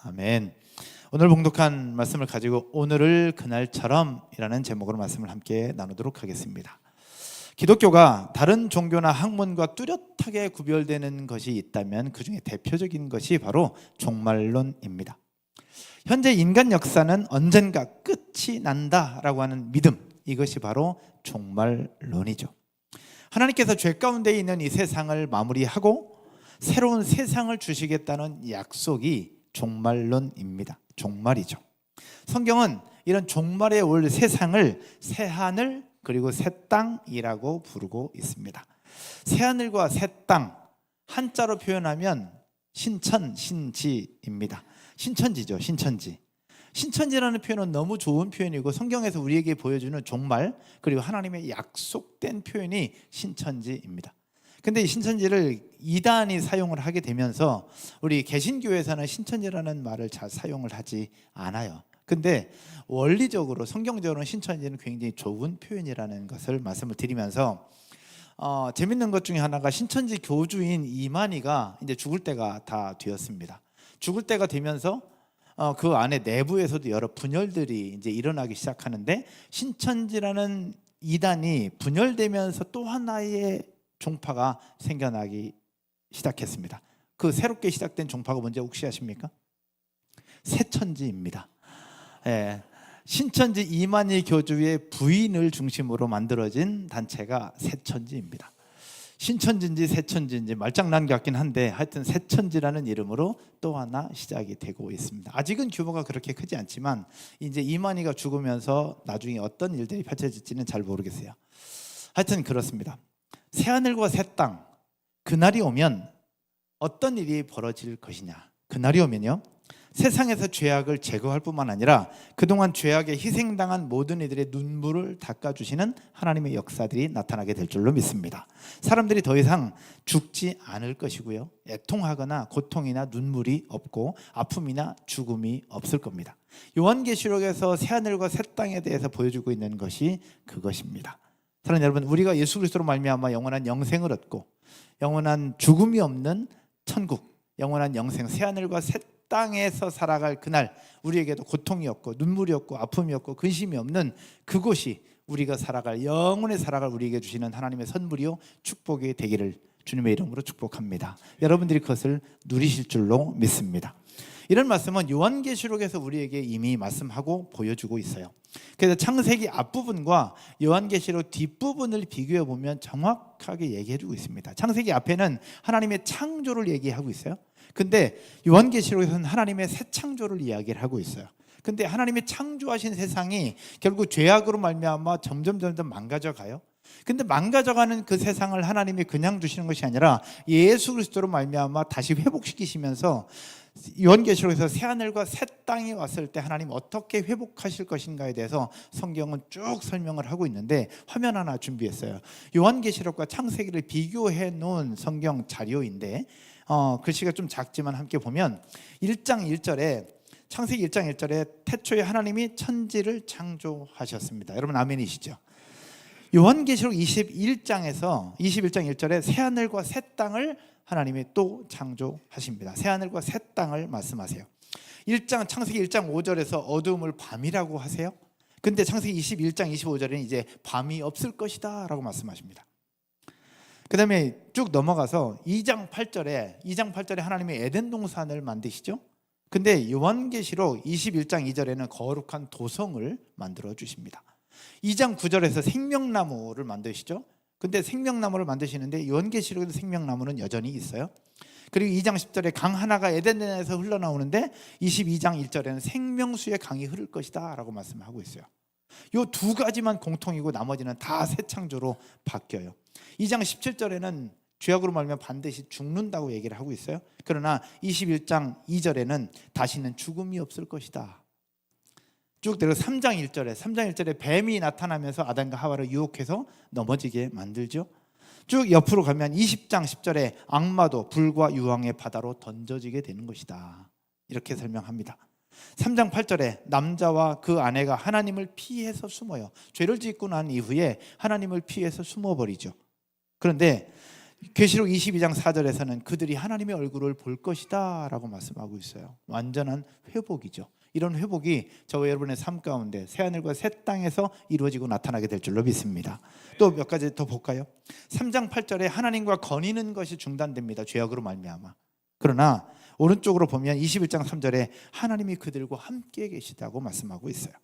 아멘. 오늘 봉독한 말씀을 가지고 오늘을 그날처럼이라는 제목으로 말씀을 함께 나누도록 하겠습니다. 기독교가 다른 종교나 학문과 뚜렷하게 구별되는 것이 있다면 그 중에 대표적인 것이 바로 종말론입니다. 현재 인간 역사는 언젠가 끝이 난다라고 하는 믿음, 이것이 바로 종말론이죠. 하나님께서 죄 가운데 있는 이 세상을 마무리하고 새로운 세상을 주시겠다는 약속이 종말론입니다. 종말이죠. 성경은 이런 종말에 올 세상을 새하늘 그리고 새 땅이라고 부르고 있습니다. 새하늘과 새 땅, 한자로 표현하면 신천, 신지입니다. 신천지죠. 신천지. 신천지라는 표현은 너무 좋은 표현이고 성경에서 우리에게 보여주는 종말 그리고 하나님의 약속된 표현이 신천지입니다. 근데 이 신천지를 이단이 사용을 하게 되면서 우리 개신교에서는 신천지라는 말을 잘 사용을 하지 않아요. 근데 원리적으로 성경적으로는 신천지는 굉장히 좋은 표현이라는 것을 말씀을 드리면서 재밌는 것 중에 하나가 신천지 교주인 이만희가 이제 죽을 때가 다 되었습니다. 죽을 때가 되면서 그 안에 내부에서도 여러 분열들이 이제 일어나기 시작하는데 신천지라는 이단이 분열되면서 또 하나의 종파가 생겨나기 시작했습니다. 그 새롭게 시작된 종파가 뭔지 혹시 아십니까? 새천지입니다. 신천지 이만희 교주의 부인을 중심으로 만들어진 단체가 새천지입니다. 신천지인지 새천지인지 말장난 같긴 한데 하여튼 새천지라는 이름으로 또 하나 시작이 되고 있습니다. 아직은 규모가 그렇게 크지 않지만 이제 이만희가 죽으면서 나중에 어떤 일들이 펼쳐질지는 잘 모르겠어요. 하여튼 그렇습니다. 새하늘과 새 땅, 그날이 오면 어떤 일이 벌어질 것이냐. 그날이 오면요, 세상에서 죄악을 제거할 뿐만 아니라 그동안 죄악에 희생당한 모든 이들의 눈물을 닦아주시는 하나님의 역사들이 나타나게 될 줄로 믿습니다. 사람들이 더 이상 죽지 않을 것이고요, 애통하거나 고통이나 눈물이 없고 아픔이나 죽음이 없을 겁니다. 요한계시록에서 새하늘과 새 땅에 대해서 보여주고 있는 것이 그것입니다. 사랑하는 여러분, 우리가 예수 그리스도로 말미암아 영원한 영생을 얻고 영원한 죽음이 없는 천국, 영원한 영생, 새하늘과 새 땅에서 살아갈 그날, 우리에게도 고통이 없고 눈물이 없고 아픔이 없고 근심이 없는 그곳이 우리가 살아갈, 영원히 살아갈 우리에게 주시는 하나님의 선물이요 축복이 되기를 주님의 이름으로 축복합니다. 여러분들이 그것을 누리실 줄로 믿습니다. 이런 말씀은 요한계시록에서 우리에게 이미 말씀하고 보여주고 있어요. 그래서 창세기 앞부분과 요한계시록 뒷부분을 비교해 보면 정확하게 얘기해주고 있습니다. 창세기 앞에는 하나님의 창조를 얘기하고 있어요. 근데 요한계시록에서는 하나님의 새 창조를 이야기를 하고 있어요. 근데 하나님의 창조하신 세상이 결국 죄악으로 말미암아 점점 망가져가요. 근데 망가져가는 그 세상을 하나님이 그냥 주시는 것이 아니라 예수 그리스도로 말미암아 다시 회복시키시면서 요한계시록에서 새하늘과 새 땅이 왔을 때 하나님 어떻게 회복하실 것인가에 대해서 성경은 쭉 설명을 하고 있는데 화면 하나 준비했어요. 요한계시록과 창세기를 비교해 놓은 성경 자료인데 글씨가 좀 작지만 함께 보면 1장 1절에 창세기 1장 1절에 태초에 하나님이 천지를 창조하셨습니다. 여러분 아멘이시죠? 요한계시록 21장 1절에 새하늘과 새 땅을 하나님이 또 창조하십니다. 새하늘과 새 땅을 말씀하세요. 창세기 1장 5절에서 어두움을 밤이라고 하세요. 근데 창세기 21장 25절에는 이제 밤이 없을 것이다 라고 말씀하십니다. 그 다음에 쭉 넘어가서 2장 8절에 하나님이 에덴 동산을 만드시죠. 근데 요한계시록 21장 2절에는 거룩한 도성을 만들어 주십니다. 2장 9절에서 생명나무를 만드시죠. 근데 생명나무를 만드시는데 요한계시록에도 생명나무는 여전히 있어요. 그리고 2장 10절에 강 하나가 에덴에서 흘러나오는데 22장 1절에는 생명수의 강이 흐를 것이다 라고 말씀하고 있어요. 이 두 가지만 공통이고 나머지는 다 새 창조로 바뀌어요. 2장 17절에는 죄악으로 말하면 반드시 죽는다고 얘기를 하고 있어요. 그러나 21장 2절에는 다시는 죽음이 없을 것이다. 쭉 내려 3장 1절에 뱀이 나타나면서 아담과 하와를 유혹해서 넘어지게 만들죠. 쭉 옆으로 가면 20장 10절에 악마도 불과 유황의 바다로 던져지게 되는 것이다. 이렇게 설명합니다. 3장 8절에 남자와 그 아내가 하나님을 피해서 숨어요. 죄를 짓고 난 이후에 하나님을 피해서 숨어버리죠. 그런데 계시록 22장 4절에서는 그들이 하나님의 얼굴을 볼 것이다 라고 말씀하고 있어요. 완전한 회복이죠. 이런 회복이 저와 여러분의 삶 가운데 새하늘과 새 땅에서 이루어지고 나타나게 될 줄로 믿습니다. 또 몇 가지 더 볼까요? 3장 8절에 하나님과 거니는 것이 중단됩니다. 죄악으로 말미암아. 그러나 오른쪽으로 보면 21장 3절에 하나님이 그들과 함께 계시다고 말씀하고 있어요.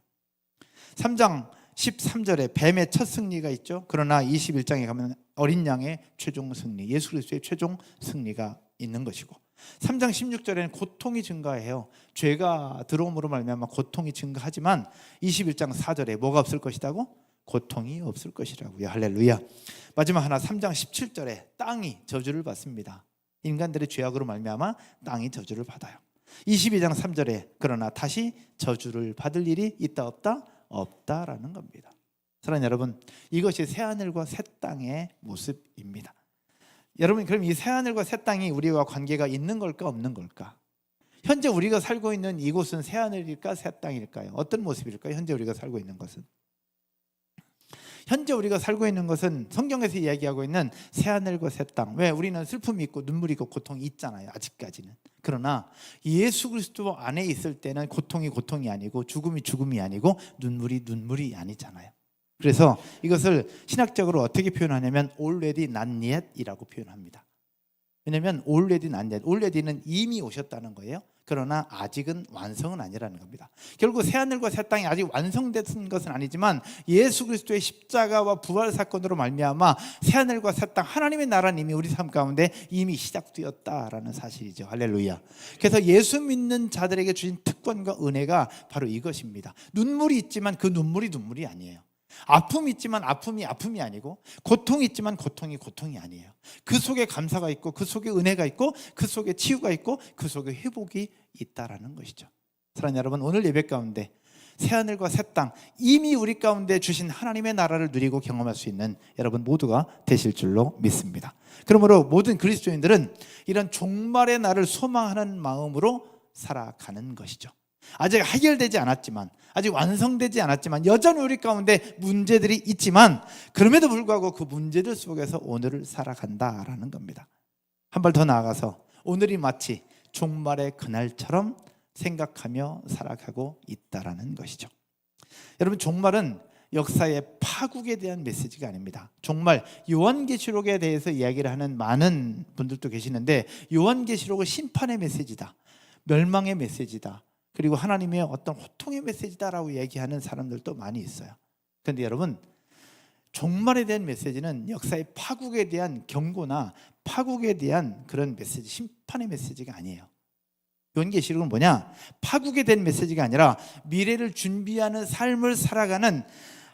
3장 13절에 뱀의 첫 승리가 있죠. 그러나 21장에 가면 어린 양의 최종 승리, 예수 그리스도의 최종 승리가 있는 것이고, 3장 16절에는 고통이 증가해요. 죄가 들어옴으로 말미암아 고통이 증가하지만 21장 4절에 뭐가 없을 것이라고? 고통이 없을 것이라고요. 할렐루야. 마지막 하나 3장 17절에 땅이 저주를 받습니다. 인간들의 죄악으로 말미암아 땅이 저주를 받아요. 22장 3절에 그러나 다시 저주를 받을 일이 있다 없다? 없다라는 겁니다. 사랑하는 여러분, 이것이 새하늘과 새 땅의 모습입니다. 여러분, 그럼 이 새하늘과 새 땅이 우리와 관계가 있는 걸까 없는 걸까? 현재 우리가 살고 있는 이곳은 새하늘일까 새 땅일까요? 어떤 모습일까요? 현재 우리가 살고 있는 것은, 현재 우리가 살고 있는 것은 성경에서 이야기하고 있는 새하늘과 새 땅. 왜? 우리는 슬픔이 있고 눈물이 있고 고통이 있잖아요, 아직까지는. 그러나 예수 그리스도 안에 있을 때는 고통이 고통이 아니고 죽음이 죽음이 아니고 눈물이 눈물이 아니잖아요. 그래서 이것을 신학적으로 어떻게 표현하냐면 already not yet 이라고 표현합니다. 왜냐하면 already not yet, already는 이미 오셨다는 거예요. 그러나 아직은 완성은 아니라는 겁니다. 결국 새하늘과 새 땅이 아직 완성된 것은 아니지만 예수 그리스도의 십자가와 부활 사건으로 말미암아 새하늘과 새 땅, 하나님의 나라는 이미 우리 삶 가운데 이미 시작되었다라는 사실이죠. 할렐루야. 그래서 예수 믿는 자들에게 주신 특권과 은혜가 바로 이것입니다. 눈물이 있지만 그 눈물이 눈물이 아니에요. 아픔이 있지만 아픔이 아니고, 고통이 있지만 고통이 아니에요. 그 속에 감사가 있고, 그 속에 은혜가 있고, 그 속에 치유가 있고, 그 속에 회복이 있다라는 것이죠. 사랑하는 여러분, 오늘 예배 가운데 새하늘과 새 땅, 이미 우리 가운데 주신 하나님의 나라를 누리고 경험할 수 있는 여러분 모두가 되실 줄로 믿습니다. 그러므로 모든 그리스도인들은 이런 종말의 날을 소망하는 마음으로 살아가는 것이죠. 아직 해결되지 않았지만, 아직 완성되지 않았지만, 여전히 우리 가운데 문제들이 있지만, 그럼에도 불구하고 그 문제들 속에서 오늘을 살아간다라는 겁니다. 한 발 더 나아가서 오늘이 마치 종말의 그날처럼 생각하며 살아가고 있다라는 것이죠. 여러분, 종말은 역사의 파국에 대한 메시지가 아닙니다. 종말, 요한계시록에 대해서 이야기를 하는 많은 분들도 계시는데, 요한계시록은 심판의 메시지다, 멸망의 메시지다, 그리고 하나님의 어떤 호통의 메시지다라고 얘기하는 사람들도 많이 있어요. 그런데 여러분, 종말에 대한 메시지는 역사의 파국에 대한 경고나 파국에 대한 그런 메시지, 심판의 메시지가 아니에요. 요한계시록은 뭐냐? 파국에 대한 메시지가 아니라 미래를 준비하는 삶을 살아가는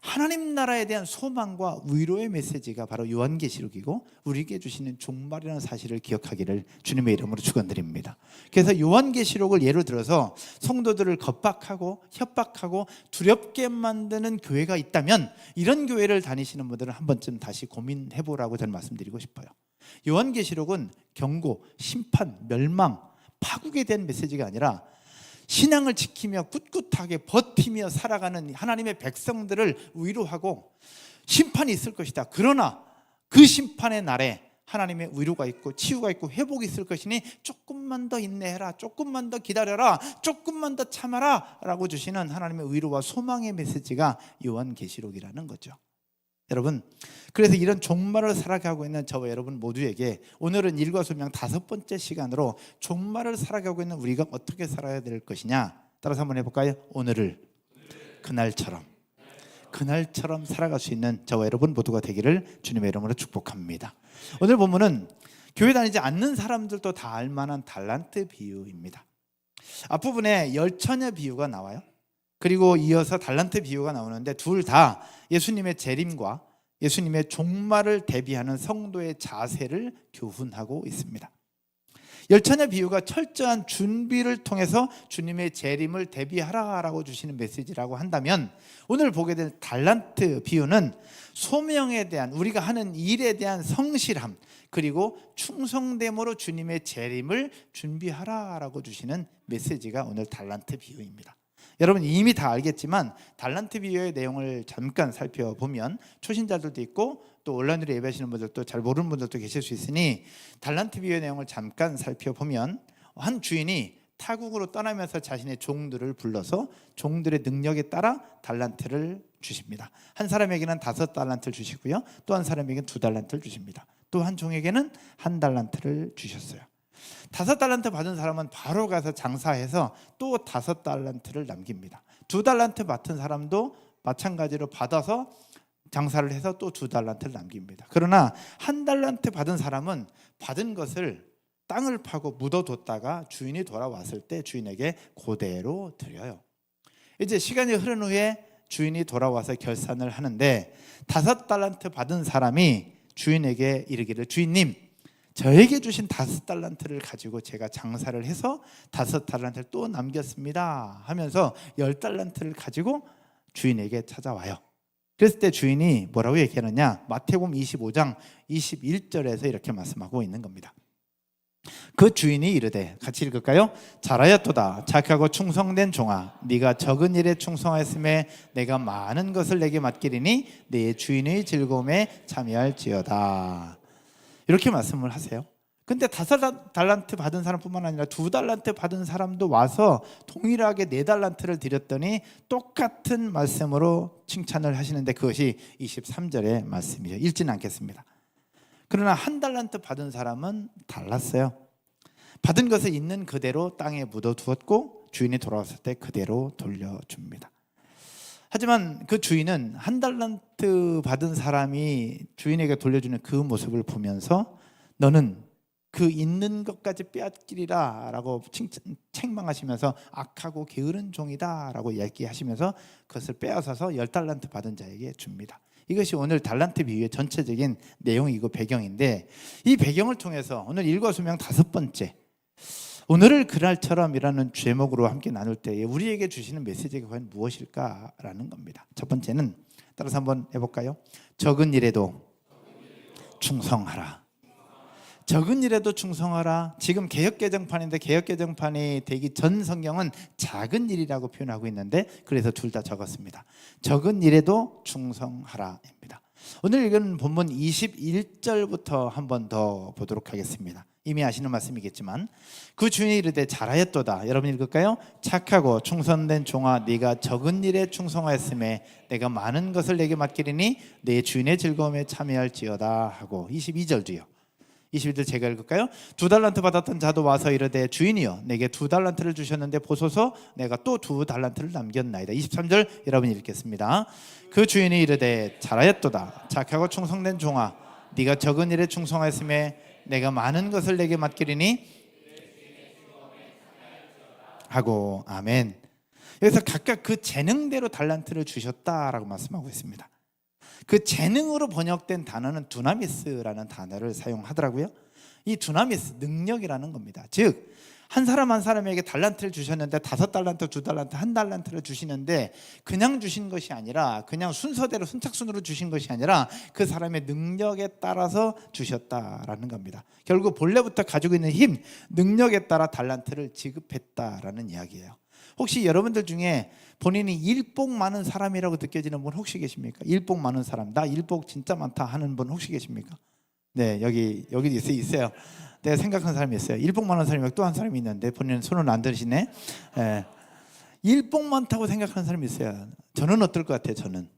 하나님 나라에 대한 소망과 위로의 메시지가 바로 요한계시록이고, 우리에게 주시는 종말이라는 사실을 기억하기를 주님의 이름으로 축원드립니다. 그래서 요한계시록을 예로 들어서 성도들을 겁박하고 협박하고 두렵게 만드는 교회가 있다면, 이런 교회를 다니시는 분들은 한 번쯤 다시 고민해보라고 저는 말씀드리고 싶어요. 요한계시록은 경고, 심판, 멸망, 파국에 대한 메시지가 아니라 신앙을 지키며 꿋꿋하게 버티며 살아가는 하나님의 백성들을 위로하고, 심판이 있을 것이다, 그러나 그 심판의 날에 하나님의 위로가 있고 치유가 있고 회복이 있을 것이니 조금만 더 인내해라, 조금만 더 기다려라, 조금만 더 참아라 라고 주시는 하나님의 위로와 소망의 메시지가 요한계시록이라는 거죠. 여러분, 그래서 이런 종말을 살아가고 있는 저와 여러분 모두에게 오늘은 일과소명 5번째 시간으로 종말을 살아가고 있는 우리가 어떻게 살아야 될 것이냐, 따라서 한번 해볼까요? 오늘을 그날처럼 살아갈 수 있는 저와 여러분 모두가 되기를 주님의 이름으로 축복합니다. 오늘 본문은 교회 다니지 않는 사람들도 다 알만한 달란트 비유입니다. 앞부분에 열처녀 비유가 나와요. 그리고 이어서 달란트 비유가 나오는데, 둘 다 예수님의 재림과 예수님의 종말을 대비하는 성도의 자세를 교훈하고 있습니다. 열처녀 비유가 철저한 준비를 통해서 주님의 재림을 대비하라라고 주시는 메시지라고 한다면, 오늘 보게 될 달란트 비유는 소명에 대한, 우리가 하는 일에 대한 성실함, 그리고 충성됨으로 주님의 재림을 준비하라라고 주시는 메시지가 오늘 달란트 비유입니다. 여러분 이미 다 알겠지만 달란트 비유의 내용을 잠깐 살펴보면 초신자들도 있고 또 온라인으로 예배하시는 분들도 잘 모르는 분들도 계실 수 있으니 달란트 비유의 내용을 잠깐 살펴보면 한 주인이 타국으로 떠나면서 자신의 종들을 불러서 종들의 능력에 따라 달란트를 주십니다. 한 사람에게는 5달란트를 주시고요, 또 한 사람에게는 2달란트를 주십니다. 또 한 종에게는 1달란트를 주셨어요. 5달란트 받은 사람은 바로 가서 장사해서 또 5달란트를 남깁니다. 2달란트 맡은 사람도 마찬가지로 받아서 장사를 해서 또 2달란트를 남깁니다. 그러나 1달란트 받은 사람은 받은 것을 땅을 파고 묻어뒀다가 주인이 돌아왔을 때 주인에게 그대로 드려요. 이제 시간이 흐른 후에 주인이 돌아와서 결산을 하는데 5달란트 받은 사람이 주인에게 이르기를, 주인님, 저에게 주신 5달란트를 가지고 제가 장사를 해서 5달란트를 또 남겼습니다 하면서 10달란트를 가지고 주인에게 찾아와요. 그랬을 때 주인이 뭐라고 얘기하느냐, 마태복음 25장 21절에서 이렇게 말씀하고 있는 겁니다. 그 주인이 이르되, 같이 읽을까요? 잘하였도다 착하고 충성된 종아, 네가 적은 일에 충성하였음에 내가 많은 것을 내게 맡기리니 네 주인의 즐거움에 참여할지어다. 이렇게 말씀을 하세요. 근데 5달란트 받은 사람뿐만 아니라 2달란트 받은 사람도 와서 동일하게 4달란트를 드렸더니 똑같은 말씀으로 칭찬을 하시는데 그것이 23절의 말씀이죠. 읽지는 않겠습니다. 그러나 1달란트 받은 사람은 달랐어요. 받은 것을 있는 그대로 땅에 묻어두었고 주인이 돌아왔을 때 그대로 돌려줍니다. 하지만 그 주인은 1달란트 받은 사람이 주인에게 돌려주는 그 모습을 보면서 너는 그 있는 것까지 빼앗기리라 라고 책망하시면서 악하고 게으른 종이다 라고 얘기하시면서 그것을 빼앗아서 10달란트 받은 자에게 줍니다. 이것이 오늘 달란트 비유의 전체적인 내용이고 배경인데, 이 배경을 통해서 오늘 일과소명 5번째, 오늘을 그날처럼이라는 제목으로 함께 나눌 때에 우리에게 주시는 메시지가 과연 무엇일까라는 겁니다. 첫 번째는 따라서 한번 해볼까요? 적은 일에도 충성하라. 적은 일에도 충성하라. 지금 개역개정판인데 개역개정판이 되기 전 성경은 작은 일이라고 표현하고 있는데 그래서 둘 다 적었습니다. 적은 일에도 충성하라입니다. 오늘 읽은 본문 21절부터 한 번 더 보도록 하겠습니다. 이미 아시는 말씀이겠지만, 그 주인이 이르되 잘하였도다. 여러분 읽을까요? 착하고 충성된 종아, 네가 적은 일에 충성하였음에 내가 많은 것을 내게 맡기리니 내 주인의 즐거움에 참여할지어다 하고, 22절도요. 22절 제가 읽을까요? 2달란트 받았던 자도 와서 이르되 주인이여 내게 2달란트를 주셨는데 보소서 내가 또 2달란트를 남겼나이다. 23절 여러분 읽겠습니다. 그 주인이 이르되 잘하였도다 착하고 충성된 종아, 네가 적은 일에 충성하였음에 내가 많은 것을 내게 맡기리니 하고, 아멘. 여기서 각각 그 재능대로 달란트를 주셨다라고 말씀하고 있습니다. 그 재능으로 번역된 단어는 두나미스라는 단어를 사용하더라고요. 이 두나미스, 능력이라는 겁니다. 즉 한 사람 한 사람에게 달란트를 주셨는데 5달란트, 2달란트, 1달란트를 주시는데 그냥 주신 것이 아니라, 그냥 순서대로 순착순으로 주신 것이 아니라 그 사람의 능력에 따라서 주셨다라는 겁니다. 결국 본래부터 가지고 있는 힘, 능력에 따라 달란트를 지급했다라는 이야기예요. 혹시 여러분들 중에 본인이 일복 많은 사람이라고 느껴지는 분 혹시 계십니까? 일복 많은 사람, 나 일복 진짜 많다 하는 분 혹시 계십니까? 네, 여기 있어요. 내가 생각하는 사람이 있어요. 일복 많은 사람이 또 한 사람이 있는데 본인은 손을 안 들으시네. 네. 일복 많다고 생각하는 사람이 있어요. 저는 어떨 것 같아요? 저는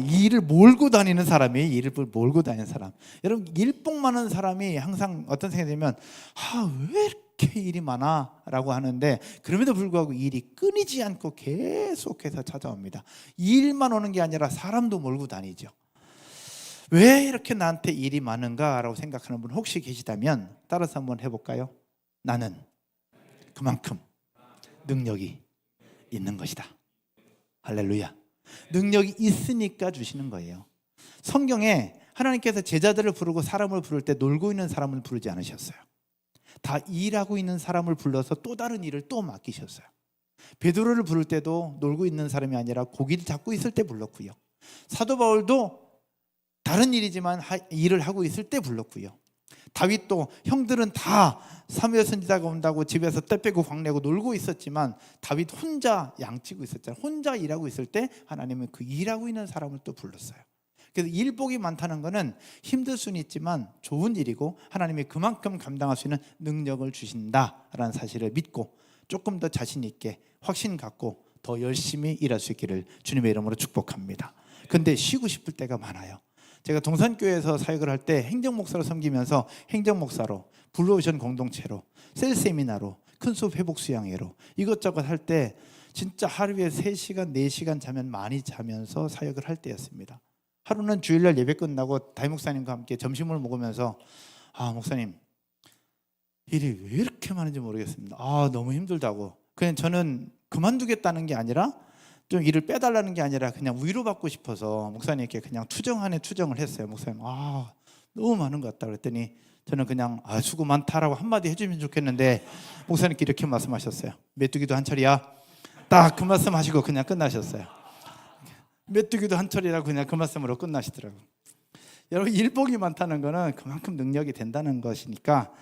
이 일을 몰고 다니는 사람이, 일을 몰고 다니는 사람. 여러분, 일복 많은 사람이 항상 어떤 생각이 들면 왜 이렇게 일이 많아? 라고 하는데, 그럼에도 불구하고 일이 끊이지 않고 계속해서 찾아옵니다. 일만 오는 게 아니라 사람도 몰고 다니죠. 왜 이렇게 나한테 일이 많은가? 라고 생각하는 분 혹시 계시다면 따라서 한번 해볼까요? 나는 그만큼 능력이 있는 것이다. 할렐루야. 능력이 있으니까 주시는 거예요. 성경에 하나님께서 제자들을 부르고 사람을 부를 때 놀고 있는 사람을 부르지 않으셨어요. 다 일하고 있는 사람을 불러서 또 다른 일을 또 맡기셨어요. 베드로를 부를 때도 놀고 있는 사람이 아니라 고기를 잡고 있을 때 불렀고요. 사도 바울도 다른 일이지만 일을 하고 있을 때 불렀고요. 다윗도 형들은 다 사무엘 선지자가 온다고 집에서 떼 빼고 광내고 놀고 있었지만 다윗 혼자 양치고 있었잖아요. 혼자 일하고 있을 때 하나님은 그 일하고 있는 사람을 또 불렀어요. 그래서 일복이 많다는 것은 힘들 수는 있지만 좋은 일이고 하나님이 그만큼 감당할 수 있는 능력을 주신다라는 사실을 믿고 조금 더 자신 있게 확신 갖고 더 열심히 일할 수 있기를 주님의 이름으로 축복합니다. 근데 쉬고 싶을 때가 많아요. 제가 동산교회에서 사역을 할 때 행정목사로 섬기면서 행정목사로 블루오션 공동체로 셀 세미나로 큰숲 회복 수양회로 이것저것 할 때 진짜 하루에 3시간 4시간 자면 많이 자면서 사역을 할 때였습니다. 하루는 주일날 예배 끝나고 담임 목사님과 함께 점심을 먹으면서 목사님 일이 왜 이렇게 많은지 모르겠습니다. 너무 힘들다고. 그냥 저는 그만두겠다는 게 아니라 좀 일을 빼달라는 게 아니라 그냥 위로받고 싶어서 목사님께 그냥 투정 안에 투정을 했어요. 목사님 너무 많은 것 같다 그랬더니 저는 그냥 수고 많다라고 한마디 해주면 좋겠는데 목사님께 이렇게 말씀하셨어요. 메뚜기도 한철이야. 딱 그 말씀하시고 그냥 끝나셨어요. 메뚜기도 한철이라고 그냥 그 말씀으로 끝나시더라고요. 여러분 일복이 많다는 거는 그만큼 능력이 된다는 것이니까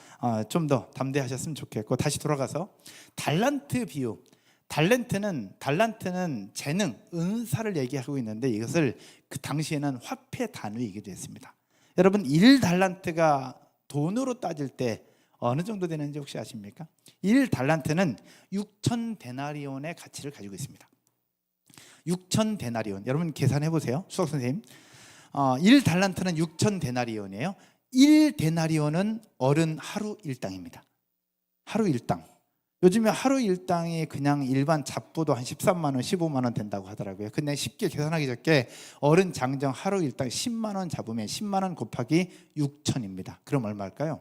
좀 더 담대하셨으면 좋겠고, 다시 돌아가서 달란트 비유. 달란트는 재능, 은사를 얘기하고 있는데 이것을 그 당시에는 화폐 단위이기도 했습니다. 여러분 1달란트가 돈으로 따질 때 어느 정도 되는지 혹시 아십니까? 1달란트는 6,000데나리온의 가치를 가지고 있습니다. 6,000데나리온. 여러분 계산해 보세요. 수학 선생님. 1달란트는 6,000데나리온이에요. 1데나리온은 어른 하루 일당입니다. 하루 일당. 요즘에 하루 일당이 그냥 일반 잡부도 한 13만 원, 15만 원 된다고 하더라고요. 근데 쉽게 계산하기 좋게 어른 장정 하루 일당 10만 원 잡으면 10만 원 곱하기 6,000입니다. 그럼 얼마일까요?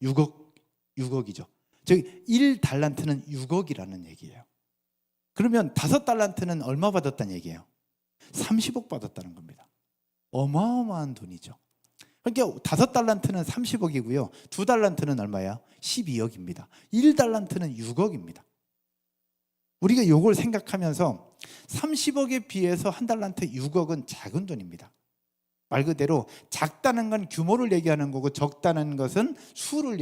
6억이죠. 즉 1달란트는 6억이라는 얘기예요. 그러면 5달란트는 얼마 받았다는 얘기예요? 30억 받았다는 겁니다. 어마어마한 돈이죠. 그러니까 5달란트는 30억이고요. 2달란트는 얼마야? 12억입니다. 1달란트는 6억입니다. 우리가 이걸 생각하면서 30억에 비해서 1달란트 6억은 작은 돈입니다. 말 그대로 작다는 건 규모를 얘기하는 거고 적다는 것은 수량을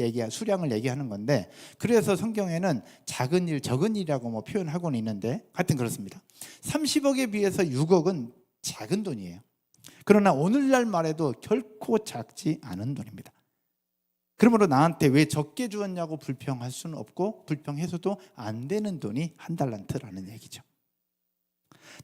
얘기하는 건데, 그래서 성경에는 작은 일, 적은 일이라고 표현하고는 있는데 하여튼 그렇습니다. 30억에 비해서 6억은 작은 돈이에요. 그러나 오늘날 말해도 결코 작지 않은 돈입니다. 그러므로 나한테 왜 적게 주었냐고 불평할 수는 없고 불평해서도 안 되는 돈이 1달란트라는 얘기죠.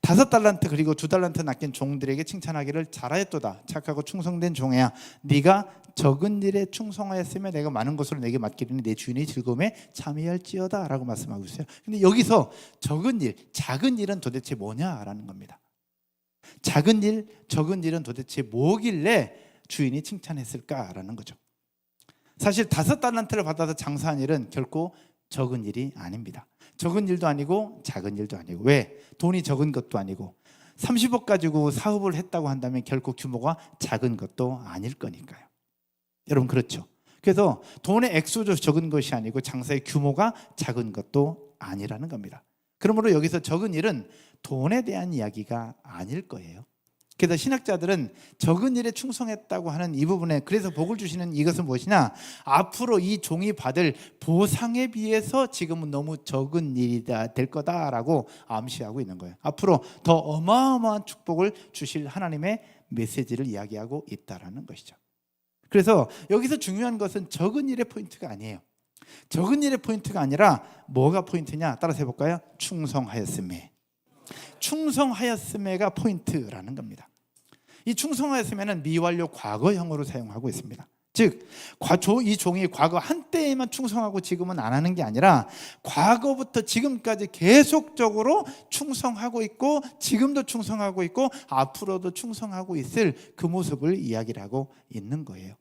5달란트 그리고 2달란트 낚인 종들에게 칭찬하기를 잘하였도다. 착하고 충성된 종이야. 네가 적은 일에 충성하였으면 내가 많은 것으로 내게 맡기리니 내 주인의 즐거움에 참여할지어다 라고 말씀하고 있어요. 근데 여기서 적은 일, 작은 일은 도대체 뭐냐라는 겁니다. 작은 일, 적은 일은 도대체 뭐길래 주인이 칭찬했을까라는 거죠. 사실 5달란트를 받아서 장사한 일은 결코 적은 일이 아닙니다. 적은 일도 아니고 작은 일도 아니고. 왜? 돈이 적은 것도 아니고 30억 가지고 사업을 했다고 한다면 결코 규모가 작은 것도 아닐 거니까요. 여러분 그렇죠? 그래서 돈의 액수도 적은 것이 아니고 장사의 규모가 작은 것도 아니라는 겁니다. 그러므로 여기서 적은 일은 돈에 대한 이야기가 아닐 거예요. 그래서 신학자들은 적은 일에 충성했다고 하는 이 부분에 그래서 복을 주시는 이것은 무엇이냐, 앞으로 이 종이 받을 보상에 비해서 지금은 너무 적은 일이 될 거다라고 암시하고 있는 거예요. 앞으로 더 어마어마한 축복을 주실 하나님의 메시지를 이야기하고 있다라는 것이죠. 그래서 여기서 중요한 것은 적은 일의 포인트가 아니에요. 적은 일의 포인트가 아니라 뭐가 포인트냐, 따라서 해볼까요? 충성하였음에. 충성하였음에가 포인트라는 겁니다. 이 충성하였음에는 미완료 과거형으로 사용하고 있습니다. 즉 이 종이 과거 한때에만 충성하고 지금은 안 하는 게 아니라 과거부터 지금까지 계속적으로 충성하고 있고 지금도 충성하고 있고 앞으로도 충성하고 있을 그 모습을 이야기를 하고 있는 거예요.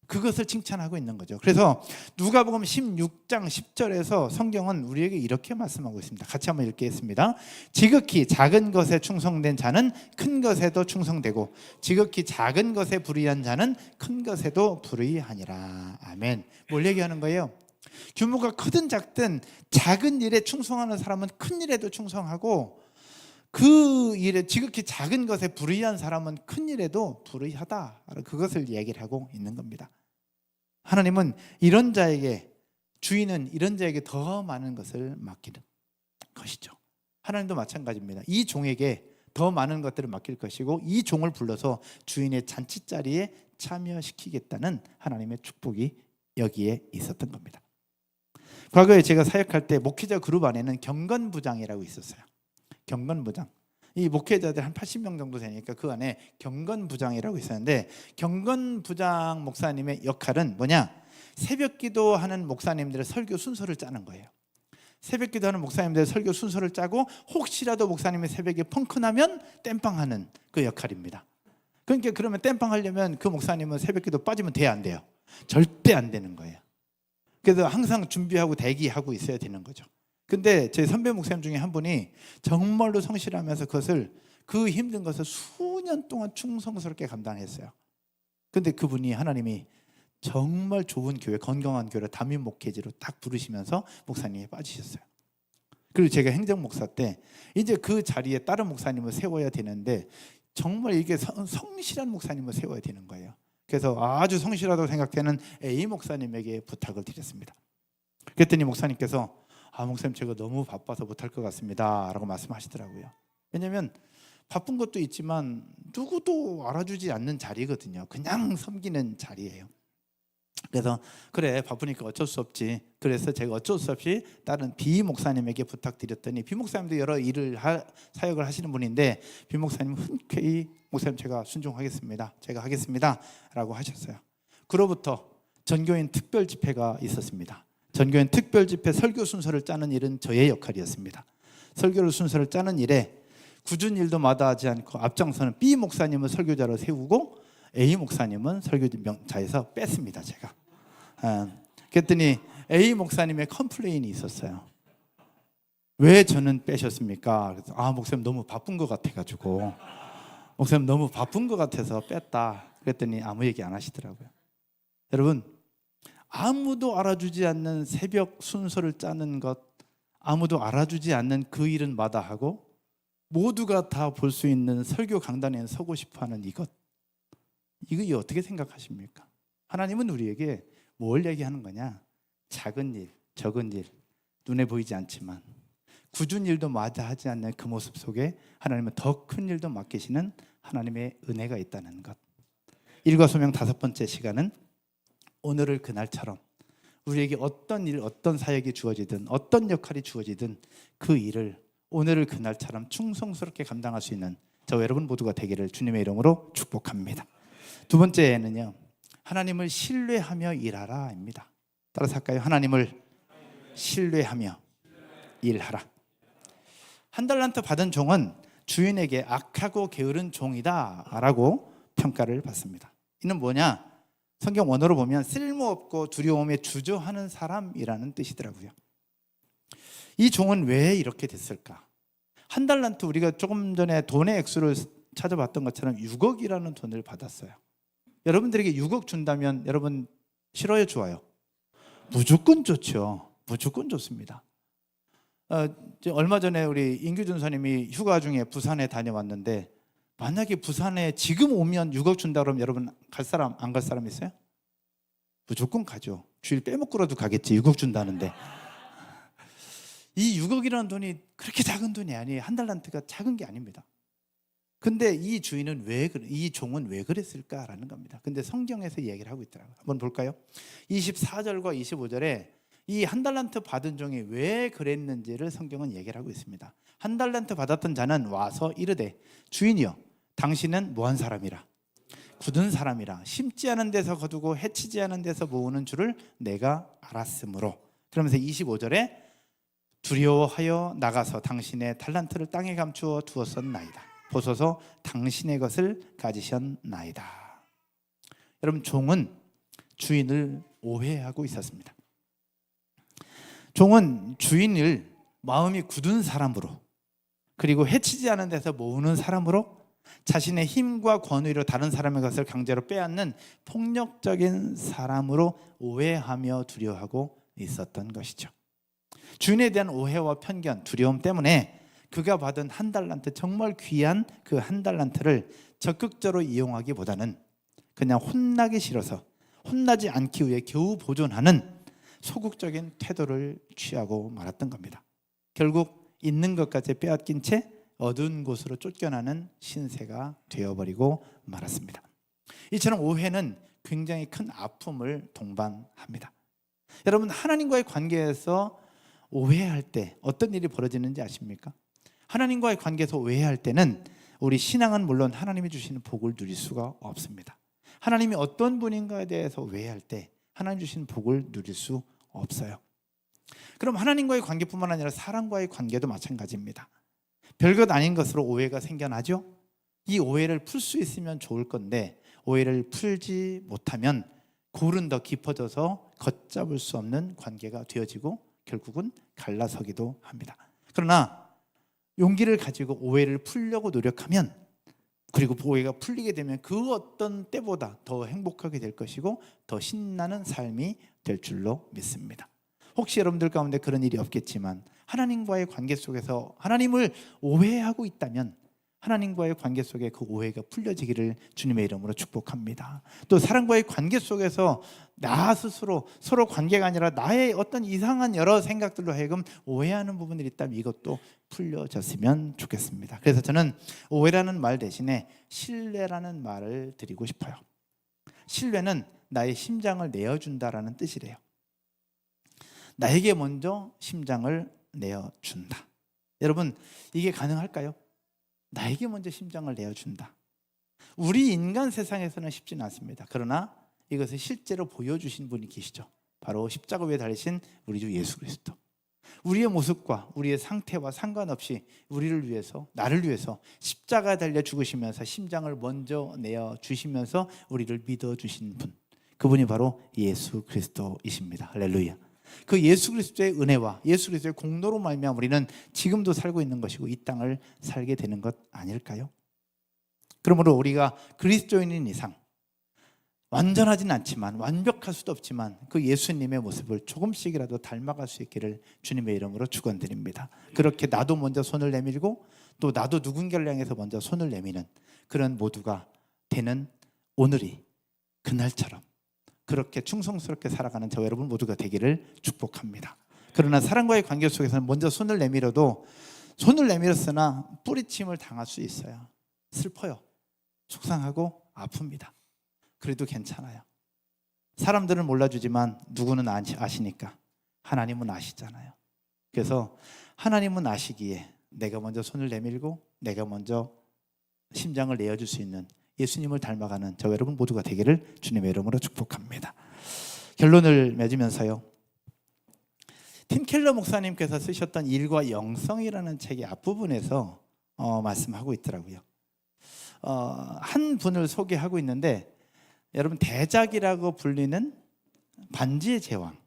그것을 칭찬하고 있는 거죠. 그래서 누가복음 16장 10절에서 성경은 우리에게 이렇게 말씀하고 있습니다. 같이 한번 읽겠습니다. 지극히 작은 것에 충성된 자는 큰 것에도 충성되고 지극히 작은 것에 불의한 자는 큰 것에도 불의하니라. 아멘. 뭘 얘기하는 거예요? 규모가 크든 작든 작은 일에 충성하는 사람은 큰 일에도 충성하고 그 일에 지극히 작은 것에 불의한 사람은 큰 일에도 불의하다. 그것을 얘기를 하고 있는 겁니다. 하나님은 이런 자에게, 주인은 이런 자에게 더 많은 것을 맡기는 것이죠. 하나님도 마찬가지입니다. 이 종에게 더 많은 것들을 맡길 것이고 이 종을 불러서 주인의 잔치자리에 참여시키겠다는 하나님의 축복이 여기에 있었던 겁니다. 과거에 제가 사역할 때 목회자 그룹 안에는 경건부장이라고 있었어요. 경건부장. 이 목회자들 한 80명 정도 되니까 그 안에 경건부장이라고 있었는데, 경건부장 목사님의 역할은 뭐냐? 새벽 기도하는 목사님들의 설교 순서를 짜는 거예요. 새벽 기도하는 목사님들의 설교 순서를 짜고 혹시라도 목사님의 새벽에 펑크나면 땜빵하는 그 역할입니다. 그러니까 그러면 땜빵하려면 그 목사님은 새벽 기도 빠지면 돼야 안 돼요? 절대 안 되는 거예요. 그래서 항상 준비하고 대기하고 있어야 되는 거죠. 근데 제 선배 목사님 중에 한 분이 정말로 성실하면서 그 힘든 것을 수년 동안 충성스럽게 감당했어요. 근데 그분이 하나님이 정말 좋은 교회, 건강한 교회 담임 목회지로 딱 부르시면서 목사님이 빠지셨어요. 그리고 제가 행정 목사 때 이제 그 자리에 다른 목사님을 세워야 되는데 정말 이게 성실한 목사님을 세워야 되는 거예요. 그래서 아주 성실하다고 생각되는 A 목사님에게 부탁을 드렸습니다. 그랬더니 목사님께서 목사님 제가 너무 바빠서 못할 것 같습니다 라고 말씀하시더라고요. 왜냐하면 바쁜 것도 있지만 누구도 알아주지 않는 자리거든요. 그냥 섬기는 자리예요. 그래서 그래 바쁘니까 어쩔 수 없지. 그래서 제가 어쩔 수 없이 다른 B 목사님에게 부탁드렸더니 B 목사님도 여러 사역을 하시는 분인데 B 목사님은 흔쾌히 목사님 제가 순종하겠습니다. 제가 하겠습니다 라고 하셨어요. 그로부터 전교인 특별 집회가 있었습니다. 전교인 특별 집회 설교 순서를 짜는 일은 저의 역할이었습니다. 설교를 순서를 짜는 일에 굳은 일도 마다하지 않고 앞장서는 B 목사님을 설교자로 세우고 A 목사님은 설교자에서 뺐습니다. 제가. 그랬더니 A 목사님의 컴플레인이 있었어요. 왜 저는 빼셨습니까? 그래서 목사님 너무 바쁜 것 같아가지고 목사님 너무 바쁜 것 같아서 뺐다. 그랬더니 아무 얘기 안 하시더라고요. 여러분 아무도 알아주지 않는 새벽 순서를 짜는 것, 아무도 알아주지 않는 그 일은 마다하고 모두가 다 볼 수 있는 설교 강단에 서고 싶어하는 이거 어떻게 생각하십니까? 하나님은 우리에게 뭘 얘기하는 거냐? 작은 일, 적은 일, 눈에 보이지 않지만 굳은 일도 마다하지 않는 그 모습 속에 하나님은 더 큰 일도 맡기시는 하나님의 은혜가 있다는 것. 일과 소명 5번째 시간은 오늘을 그날처럼 우리에게 어떤 일, 어떤 사역이 주어지든 어떤 역할이 주어지든 그 일을 오늘을 그날처럼 충성스럽게 감당할 수 있는 저와 여러분 모두가 되기를 주님의 이름으로 축복합니다. 두 번째는요, 하나님을 신뢰하며 일하라입니다. 따라서 할까요? 하나님을 신뢰하며 일하라. 한 달란트 받은 종은 주인에게 악하고 게으른 종이다라고 평가를 받습니다. 이는 뭐냐? 성경 원어로 보면 쓸모없고 두려움에 주저하는 사람이라는 뜻이더라고요. 이 종은 왜 이렇게 됐을까? 한 달란트, 우리가 조금 전에 돈의 액수를 찾아봤던 것처럼 6억이라는 돈을 받았어요. 여러분들에게 6억 준다면 여러분 싫어요, 좋아요? 무조건 좋죠. 무조건 좋습니다. 얼마 전에 우리 인규 전사님이 휴가 중에 부산에 다녀왔는데, 만약에 부산에 지금 오면 6억 준다 그러면 여러분 갈 사람, 안 갈 사람 있어요? 무조건 가죠. 주일 빼먹고라도 가겠지, 6억 준다는데. 이 6억이라는 돈이 그렇게 작은 돈이 아니에요. 한 달란트가 작은 게 아닙니다. 근데 이 주인은 이 종은 왜 그랬을까라는 겁니다. 근데 성경에서 얘기를 하고 있더라고요. 한번 볼까요? 24절과 25절에 이 한 달란트 받은 종이 왜 그랬는지를 성경은 얘기를 하고 있습니다. 한 달란트 받았던 자는 와서 이르되 주인이여 당신은 뭐한 사람이라? 굳은 사람이라 심지 않은 데서 거두고 해치지 않은 데서 모으는 줄을 내가 알았으므로. 그러면서 25절에 두려워하여 나가서 당신의 달란트를 땅에 감추어 두었었나이다. 보소서 당신의 것을 가지셨나이다. 여러분, 종은 주인을 오해하고 있었습니다. 종은 주인을 마음이 굳은 사람으로, 그리고 해치지 않은 데서 모으는 사람으로, 자신의 힘과 권위로 다른 사람의 것을 강제로 빼앗는 폭력적인 사람으로 오해하며 두려워하고 있었던 것이죠. 주인에 대한 오해와 편견, 두려움 때문에 그가 받은 한 달란트, 정말 귀한 그 한 달란트를 적극적으로 이용하기보다는 그냥 혼나기 싫어서 혼나지 않기 위해 겨우 보존하는 소극적인 태도를 취하고 말았던 겁니다. 결국 있는 것까지 빼앗긴 채 어두운 곳으로 쫓겨나는 신세가 되어버리고 말았습니다. 이처럼 오해는 굉장히 큰 아픔을 동반합니다. 여러분, 하나님과의 관계에서 오해할 때 어떤 일이 벌어지는지 아십니까? 하나님과의 관계에서 오해할 때는 우리 신앙은 물론 하나님이 주시는 복을 누릴 수가 없습니다. 하나님이 어떤 분인가에 대해서 오해할 때 하나님 주시는 복을 누릴 수 없어요. 그럼 하나님과의 관계뿐만 아니라 사람과의 관계도 마찬가지입니다. 별것 아닌 것으로 오해가 생겨나죠. 이 오해를 풀 수 있으면 좋을 건데 오해를 풀지 못하면 골은 더 깊어져서 걷잡을 수 없는 관계가 되어지고 결국은 갈라서기도 합니다. 그러나 용기를 가지고 오해를 풀려고 노력하면, 그리고 오해가 풀리게 되면 그 어떤 때보다 더 행복하게 될 것이고 더 신나는 삶이 될 줄로 믿습니다. 혹시 여러분들 가운데 그런 일이 없겠지만 하나님과의 관계 속에서 하나님을 오해하고 있다면 하나님과의 관계 속에 그 오해가 풀려지기를 주님의 이름으로 축복합니다. 또 사람과의 관계 속에서 나 스스로 서로 관계가 아니라 나의 어떤 이상한 여러 생각들로 하여금 오해하는 부분들이 있다면 이것도 풀려졌으면 좋겠습니다. 그래서 저는 오해라는 말 대신에 신뢰라는 말을 드리고 싶어요. 신뢰는 나의 심장을 내어준다라는 뜻이래요. 나에게 먼저 심장을 내어준다. 여러분, 이게 가능할까요? 나에게 먼저 심장을 내어준다. 우리 인간 세상에서는 쉽지는 않습니다. 그러나 이것을 실제로 보여주신 분이 계시죠. 바로 십자가 위에 달리신 우리 주 예수 그리스도. 우리의 모습과 우리의 상태와 상관없이 우리를 위해서, 나를 위해서 십자가에 달려 죽으시면서 심장을 먼저 내어주시면서 우리를 믿어주신 분, 그분이 바로 예수 그리스도이십니다. 할렐루야. 그 예수 그리스도의 은혜와 예수 그리스도의 공로로 말미암아 우리는 지금도 살고 있는 것이고 이 땅을 살게 되는 것 아닐까요? 그러므로 우리가 그리스도인인 이상 완전하진 않지만, 완벽할 수도 없지만 그 예수님의 모습을 조금씩이라도 닮아갈 수 있기를 주님의 이름으로 축원드립니다. 그렇게 나도 먼저 손을 내밀고 또 나도 누군가를 향해서 먼저 손을 내미는 그런 모두가 되는 오늘이 그날처럼 그렇게 충성스럽게 살아가는 저 여러분 모두가 되기를 축복합니다. 그러나 사람과의 관계 속에서는 먼저 손을 내밀어도 손을 내밀었으나 뿌리침을 당할 수 있어요. 슬퍼요. 속상하고 아픕니다. 그래도 괜찮아요. 사람들은 몰라주지만 누구는 아시니까 하나님은 아시잖아요. 그래서 하나님은 아시기에 내가 먼저 손을 내밀고 내가 먼저 심장을 내어줄 수 있는 예수님을 닮아가는 저 여러분 모두가 되기를 주님의 이름으로 축복합니다. 결론을 맺으면서요, 팀 켈러 목사님께서 쓰셨던 일과 영성이라는 책의 앞부분에서 말씀하고 있더라고요. 한 분을 소개하고 있는데, 여러분 대작이라고 불리는 반지의 제왕,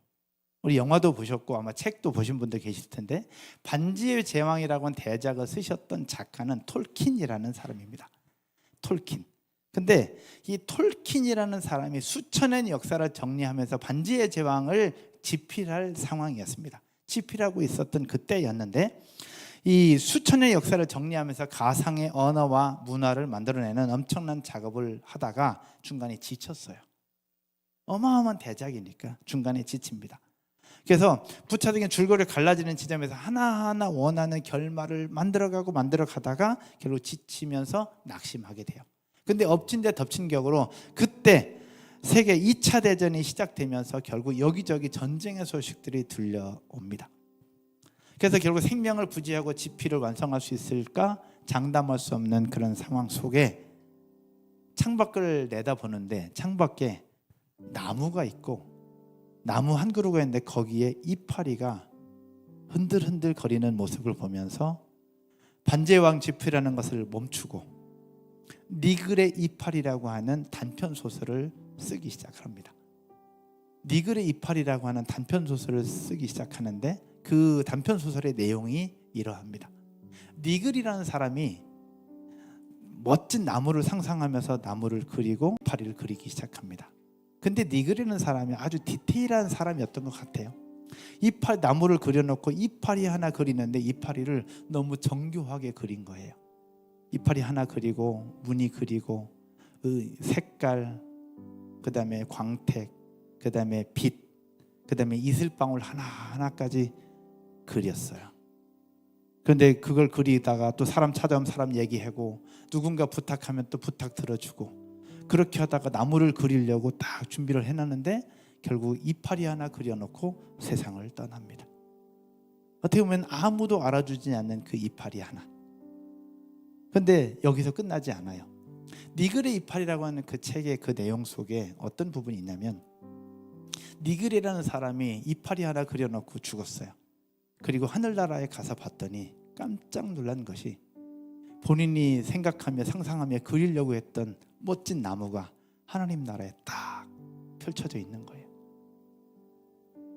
우리 영화도 보셨고 아마 책도 보신 분들 계실 텐데, 반지의 제왕이라고 하는 대작을 쓰셨던 작가는 톨킨이라는 사람입니다. 톨킨. 근데 이 톨킨이라는 사람이 수천년 역사를 정리하면서 반지의 제왕을 집필할 상황이었습니다. 집필하고 있었던 그때였는데, 이 수천년의 역사를 정리하면서 가상의 언어와 문화를 만들어내는 엄청난 작업을 하다가 중간에 지쳤어요. 어마어마한 대작이니까 중간에 지칩니다. 그래서 부차적인 줄거리를 갈라지는 지점에서 하나하나 원하는 결말을 만들어가다가 결국 지치면서 낙심하게 돼요. 근데 엎친 데 덮친 격으로 그때 세계 2차 대전이 시작되면서 결국 여기저기 전쟁의 소식들이 들려옵니다. 그래서 결국 생명을 부지하고 집필을 완성할 수 있을까 장담할 수 없는 그런 상황 속에 창밖을 내다보는데 창밖에 나무가 있고 나무 한 그루가 있는데 거기에 이파리가 흔들흔들 거리는 모습을 보면서 반지의왕 집필하는 것을 멈추고 니글의 이파리라고 하는 단편 소설을 쓰기 시작합니다. 니글의 이파리라고 하는 단편 소설을 쓰기 시작하는데 그 단편 소설의 내용이 이러합니다. 니글이라는 사람이 멋진 나무를 상상하면서 나무를 그리고 이파리를 그리기 시작합니다. 근데 니글이라는 사람이 아주 디테일한 사람이었던 것 같아요. 이파리 나무를 그려놓고 이파리 하나 그리는데 이파리를 너무 정교하게 그린 거예요. 이파리 하나 그리고 무늬 그리고 색깔, 그 다음에 광택, 그 다음에 빛, 그 다음에 이슬방울 하나하나까지 그렸어요. 그런데 그걸 그리다가 또 사람 찾아오면 사람 얘기하고 누군가 부탁하면 또 부탁 들어주고 그렇게 하다가 나무를 그리려고 딱 준비를 해놨는데 결국 이파리 하나 그려놓고 세상을 떠납니다. 어떻게 보면 아무도 알아주지 않는 그 이파리 하나. 그런데 여기서 끝나지 않아요. 니글의 이파리라고 하는 그 책의 그 내용 속에 어떤 부분이 있냐면 니글이라는 사람이 이파리 하나 그려놓고 죽었어요. 그리고 하늘나라에 가서 봤더니 깜짝 놀란 것이 본인이 생각하며 상상하며 그리려고 했던 멋진 나무가 하나님 나라에 딱 펼쳐져 있는 거예요.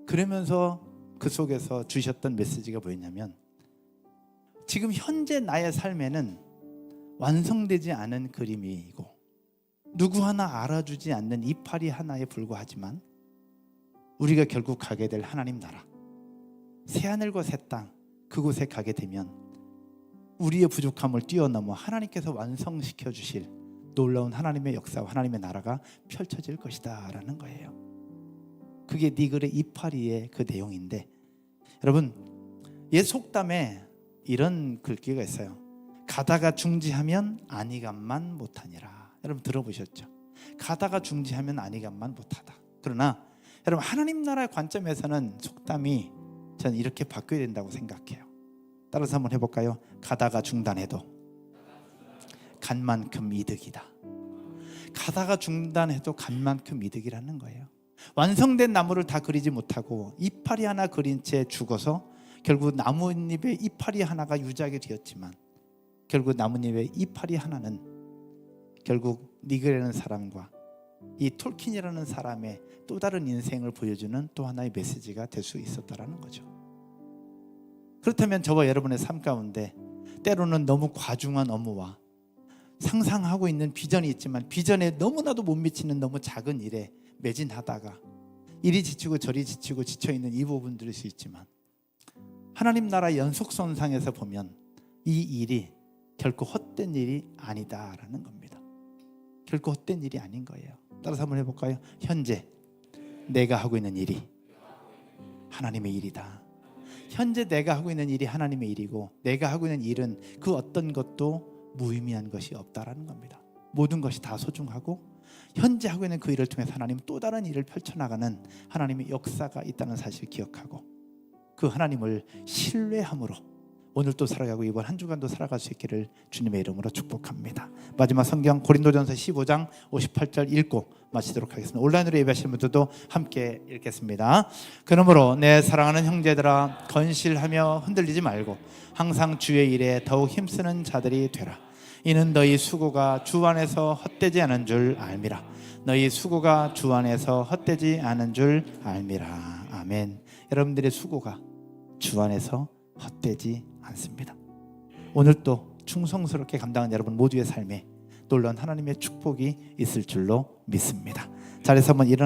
그러면서 그 속에서 주셨던 메시지가 뭐였냐면 지금 현재 나의 삶에는 완성되지 않은 그림이고 누구 하나 알아주지 않는 이파리 하나에 불과하지만 우리가 결국 가게 될 하나님 나라, 새하늘과 새 땅, 그곳에 가게 되면 우리의 부족함을 뛰어넘어 하나님께서 완성시켜 주실 놀라운 하나님의 역사와 하나님의 나라가 펼쳐질 것이다 라는 거예요. 그게 니글의 이파리의 그 내용인데, 여러분 옛 속담에 이런 글귀가 있어요. 가다가 중지하면 안이감만 못하니라. 여러분 들어보셨죠? 가다가 중지하면 안이감만 못하다. 그러나 여러분 하나님 나라의 관점에서는 속담이 저는 이렇게 바뀌어야 된다고 생각해요. 따라서 한번 해볼까요? 가다가 중단해도 간 만큼 이득이다. 가다가 중단해도 간 만큼 이득이라는 거예요. 완성된 나무를 다 그리지 못하고 이파리 하나 그린 채 죽어서 결국 나뭇잎에 이파리 하나가 유작이 되었지만 결국 나뭇잎에 이파리 하나는 결국 니글이라는 사람과 이 톨킨이라는 사람의 또 다른 인생을 보여주는 또 하나의 메시지가 될 수 있었다라는 거죠. 그렇다면 저와 여러분의 삶 가운데 때로는 너무 과중한 업무와 상상하고 있는 비전이 있지만 비전에 너무나도 못 미치는 너무 작은 일에 매진하다가 이리 지치고 저리 지치고 지쳐있는 이 부분들일 수 있지만 하나님 나라 연속선상에서 보면 이 일이 결코 헛된 일이 아니다라는 겁니다. 결코 헛된 일이 아닌 거예요. 따라서 한번 해볼까요? 현재 내가 하고 있는 일이 하나님의 일이다. 현재 내가 하고 있는 일이 하나님의 일이고 내가 하고 있는 일은 그 어떤 것도 무의미한 것이 없다라는 겁니다. 모든 것이 다 소중하고 현재 하고 있는 그 일을 통해서 하나님 또 다른 일을 펼쳐나가는 하나님의 역사가 있다는 사실을 기억하고 그 하나님을 신뢰함으로 오늘 또 살아가고 이번 한 주간도 살아갈 수 있기를 주님의 이름으로 축복합니다. 마지막 성경 고린도전서 15장 58절 읽고 마치도록 하겠습니다. 온라인으로 예배하시는 분들도 함께 읽겠습니다. 그러므로 내 사랑하는 형제들아 건실하며 흔들리지 말고 항상 주의 일에 더욱 힘쓰는 자들이 되라. 이는 너희 수고가 주 안에서 헛되지 않은 줄 알미라. 너희 수고가 주 안에서 헛되지 않은 줄 알미라. 아멘. 여러분들의 수고가 주 안에서 헛되지 않습니다. 오늘 또 충성스럽게 감당한 여러분 모두의 삶에 놀라운 하나님의 축복이 있을 줄로 믿습니다. 자리에서 한번 일어나